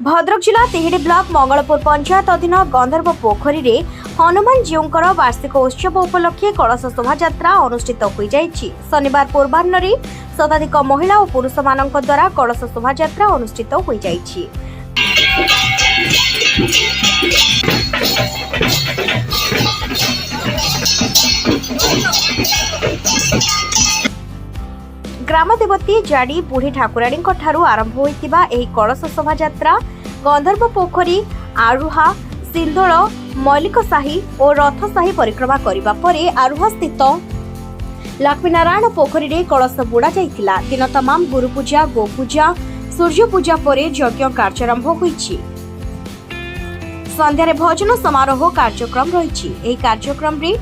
भद्रक जिला तिहिडी ब्लॉक मंगलपुर पंचायत अधीन गंधर्व पोखरी रे हनुमान जीउंकर वार्षिक उत्सव उपलक्षे कलश शोभायात्रा अनुष्ठित हो जाइछि। शनिवार पूर्वाह्न रे शताधिक महिला और पुरुष मानक द्वारा कलश शोभायात्रा अनुष्ठित हो जाइछि। ग्राम देवती जाडी बुढ़ी ठाकुराणी ठारू आरंभ होइतिबा एही कलश शोभायात्रा गंधर्व पोखरी आरुहा सिंधोल मौलिक साही और रथ साही परिक्रमा करिबा परे आरुहा स्थित लक्ष्मीनारायण पोखरी रे कलश बुड़ा जाइतिला। दिन तमाम गुरु पूजा गो पूजा सूर्य पूजा परे यज्ञ कार्यारंभ होइछि। संध्यारे भोजन समारोह कार्यक्रम रहिछि। एही कार्यक्रम रे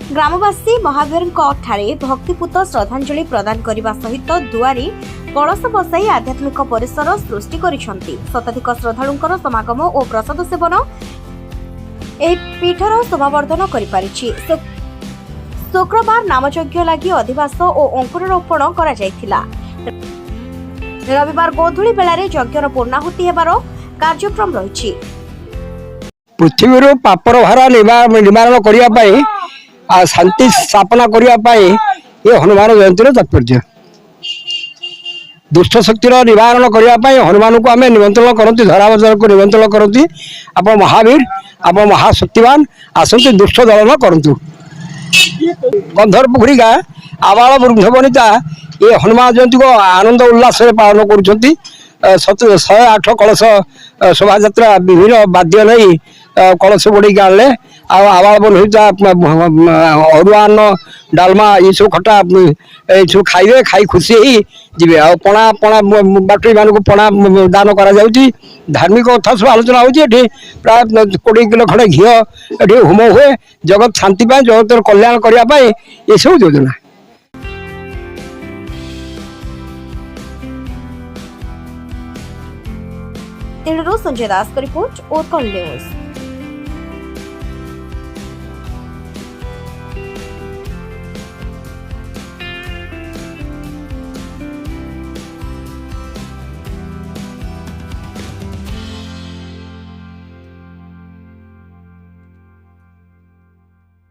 ग्रामवासी महावीर ठारे भक्तिपूत श्रद्धांजलि प्रदान करने सहित दुआरी कलश बसाई आध्यात्मिक परिसर सृष्टि करिसेंति। शताधिक श्रद्धालुंकर समागम और प्रसाद सेवन एही पीठर शोभावर्धन करि पारिछि। शुक्रवार नामयज्ञ लागि अधिवास और अंकुरारोपण करा जायथिला। रविवार गोधूली बेलारे यज्ञर पूर्णाहुति हेबार कार्यक्रम रहिछि। पृथ्वी पापर भार निवारण करने शांति स्थापना करने ये हनुमान जयंती तात्पर्य। दुष्ट शक्तिर निवारण करने हनुमान को आम निमंत्रण करती धरावतार को निमंत्रण करती। आप महावीर आप महाशक्तिवान आसती दुष्ट दलन करतु। गंधर्व पोखरी गाँ आबाल वृद्ध वनिता ये हनुमान जयंती को आनंद उल्लास पालन कर 108 कलश शोभा विभिन्न वाद्य नहीं कलश बढ़ी आने आवाल बनता अरुआन डालमा ये सब खटा सब खाइबे खाई खुशी ही जीवे आ पणा पणा बाटी मान पणा दान करा जाउची। धार्मिक कथा सब आलोचना होती। प्राय 20 किलो खंडे घी ये होम हुए जगत शांति पाए जगत कल्याण करने ये सब योजना। संजय दास का रिपोर्ट उत्कल न्यूज।